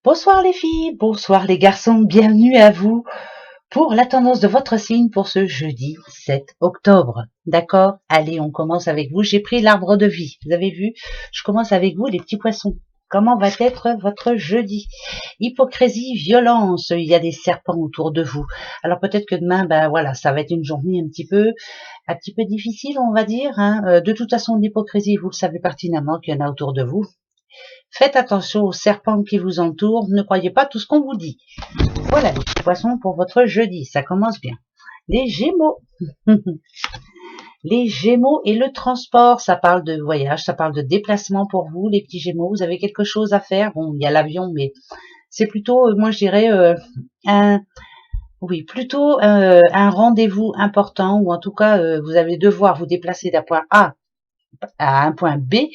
Bonsoir les filles, bonsoir les garçons, bienvenue à vous pour la tendance de votre signe pour ce jeudi 7 octobre. D'accord? Allez, on commence avec vous. J'ai pris l'arbre de vie. Vous avez vu? Je commence avec vous les petits poissons. Comment va être votre jeudi? Hypocrisie, violence, il y a des serpents autour de vous. Alors peut-être que demain, ben voilà, ça va être une journée un petit peu difficile, on va dire. Hein. De toute façon, l'hypocrisie, vous le savez pertinemment qu'il y en a autour de vous. Faites attention aux serpents qui vous entourent, ne croyez pas tout ce qu'on vous dit. Voilà les petits poissons pour votre jeudi, ça commence bien. Les Gémeaux. Les Gémeaux et le transport, ça parle de voyage, ça parle de déplacement pour vous, les petits Gémeaux. Vous avez quelque chose à faire. Bon, il y a l'avion, mais c'est plutôt, moi je dirais, plutôt un rendez-vous important, ou en tout cas, vous allez devoir vous déplacer d'un point A à un point B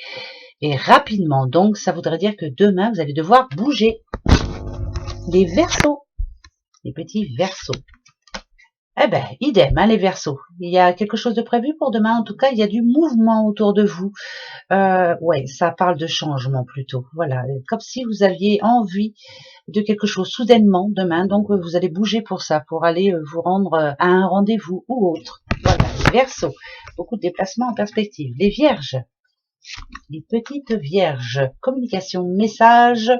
et rapidement. Donc, ça voudrait dire que demain, vous allez devoir bouger. Les Verseaux, les petits Verseaux. Eh ben, idem, hein, les Verseaux. Il y a quelque chose de prévu pour demain. En tout cas, il y a du mouvement autour de vous. Ouais, ça parle de changement plutôt. Voilà, comme si vous aviez envie de quelque chose soudainement demain. Donc, vous allez bouger pour ça, pour aller vous rendre à un rendez-vous ou autre. Voilà, les Verseaux. Beaucoup de déplacements en perspective. Les Vierges. Les petites vierges, communication, message,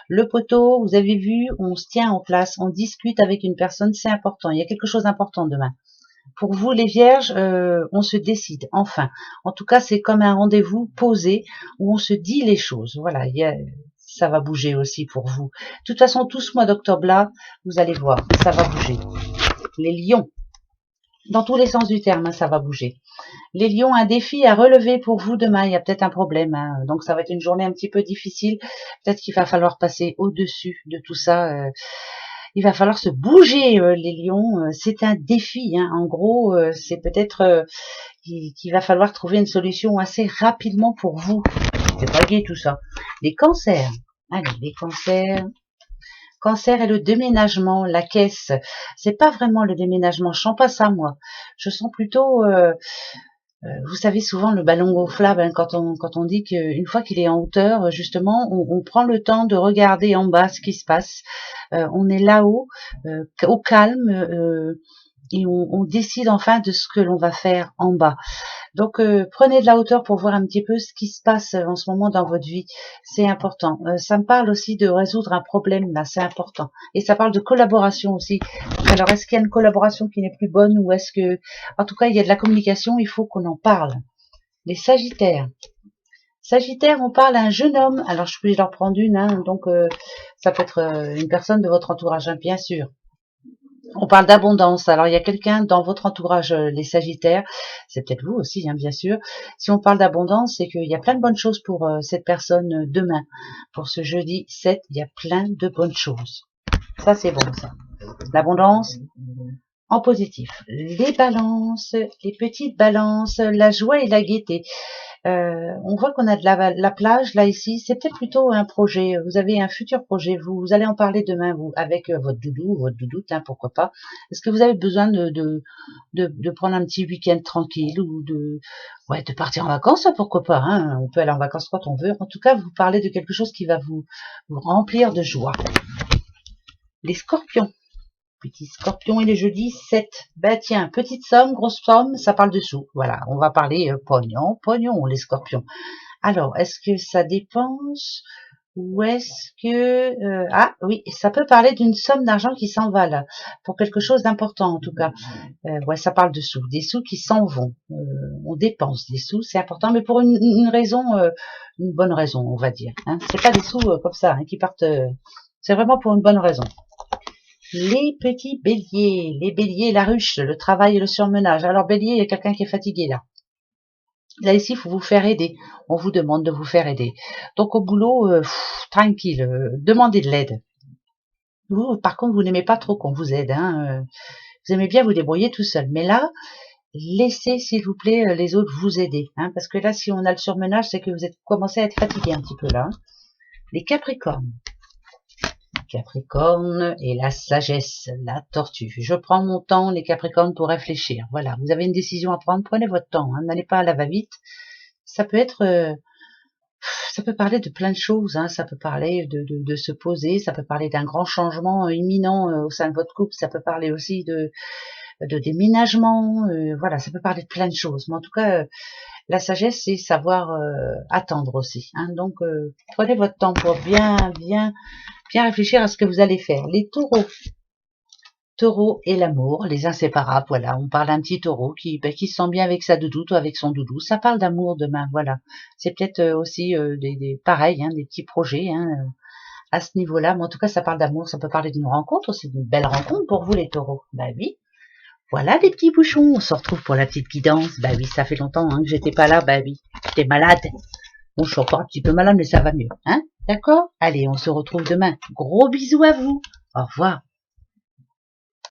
le poteau, vous avez vu, on se tient en place, on discute avec une personne, c'est important, il y a quelque chose d'important demain. Pour vous les vierges, on se décide, enfin. En tout cas, c'est comme un rendez-vous posé où on se dit les choses. Voilà, ça va bouger aussi pour vous. De toute façon, tout ce mois d'octobre là, vous allez voir, ça va bouger. Les lions, dans tous les sens du terme, hein, ça va bouger. Les lions, un défi à relever pour vous demain. Il y a peut-être un problème, hein. Donc ça va être une journée un petit peu difficile. Peut-être qu'il va falloir passer au-dessus de tout ça. Il va falloir se bouger, les lions. C'est un défi, hein. En gros, c'est peut-être qu'il va falloir trouver une solution assez rapidement pour vous. C'est pas gai tout ça. Les cancers. Allez, les cancers. Cancer et le déménagement, la caisse. C'est pas vraiment le déménagement. Je sens pas ça, moi. Je sens plutôt vous savez, souvent le ballon gonflable, hein, quand on dit qu'une fois qu'il est en hauteur, justement, on prend le temps de regarder en bas ce qui se passe. On est là-haut, au calme, et on décide enfin de ce que l'on va faire en bas. Donc prenez de la hauteur pour voir un petit peu ce qui se passe en ce moment dans votre vie. C'est important. Ça me parle aussi de résoudre un problème, là, c'est important. Et ça parle de collaboration aussi. Alors est-ce qu'il y a une collaboration qui n'est plus bonne, ou est-ce que... En tout cas, il y a de la communication, il faut qu'on en parle. Les Sagittaires. Sagittaire, on parle à un jeune homme. Alors je peux leur prendre une, hein, donc ça peut être une personne de votre entourage, hein, bien sûr. On parle d'abondance. Alors, il y a quelqu'un dans votre entourage, les Sagittaires, c'est peut-être vous aussi, hein, bien sûr. Si on parle d'abondance, c'est qu'il y a plein de bonnes choses pour cette personne demain. Pour ce jeudi 7, il y a plein de bonnes choses. Ça, c'est bon, ça. L'abondance en positif. Les balances, les petites balances, la joie et la gaieté. On voit qu'on a de la plage là ici. C'est peut-être plutôt un projet. Vous avez un futur projet. Vous allez en parler demain, vous, avec votre doudou, votre doudoute, hein, pourquoi pas. Est-ce que vous avez besoin de prendre un petit week-end tranquille, ou de partir en vacances, pourquoi pas, hein. On peut aller en vacances quand on veut. En tout cas, vous parlez de quelque chose qui va vous remplir de joie. Les scorpions. Petit scorpion et les jeudis 7. Ben tiens, petite somme, grosse somme, ça parle de sous. Voilà, on va parler pognon, les scorpions. Alors, est-ce que ça dépense, ou est-ce que... ah oui, ça peut parler d'une somme d'argent qui s'en va là, pour quelque chose d'important en tout cas. Ouais, ça parle de sous, des sous qui s'en vont. On dépense des sous, c'est important, mais pour une raison, une bonne raison, on va dire. Hein. C'est pas des sous comme ça, hein, qui partent... c'est vraiment pour une bonne raison. Les petits béliers, les béliers, la ruche, le travail et le surmenage. Alors bélier, il y a quelqu'un qui est fatigué là. Là ici, il faut vous faire aider. On vous demande de vous faire aider. Donc au boulot, tranquille, demandez de l'aide. Vous, par contre, vous n'aimez pas trop qu'on vous aide. Hein, vous aimez bien vous débrouiller tout seul. Mais là, laissez, s'il vous plaît, les autres vous aider. Hein, parce que là, si on a le surmenage, c'est que vous êtes commencé à être fatigué un petit peu là. Hein. Les capricornes. Capricorne et la sagesse, la tortue. Je prends mon temps, les Capricornes, pour réfléchir. Voilà, vous avez une décision à prendre, prenez votre temps, hein, n'allez pas à la va-vite. Ça peut être Ça peut parler de plein de choses, hein. Ça peut parler de se poser, ça peut parler d'un grand changement imminent au sein de votre couple, ça peut parler aussi de déménagement, voilà, ça peut parler de plein de choses. Mais en tout cas, la sagesse, c'est savoir attendre aussi. Hein. Donc, prenez votre temps pour bien réfléchir à ce que vous allez faire. Les taureaux. Taureau et l'amour, les inséparables, voilà. On parle d'un petit taureau qui se sent bien avec sa doudoute ou avec son doudou. Ça parle d'amour demain, voilà. C'est peut-être aussi pareil, hein, des petits projets hein, à ce niveau-là. Mais en tout cas, ça parle d'amour. Ça peut parler d'une rencontre aussi, d'une belle rencontre pour vous les taureaux. Bah oui. Voilà les petits bouchons. On se retrouve pour la petite guidance. Bah oui, ça fait longtemps hein, que j'étais pas là. Bah oui, j'étais malade. Bon, je suis encore un petit peu malade, mais ça va mieux. Hein. D'accord? Allez, on se retrouve demain. Gros bisous à vous. Au revoir.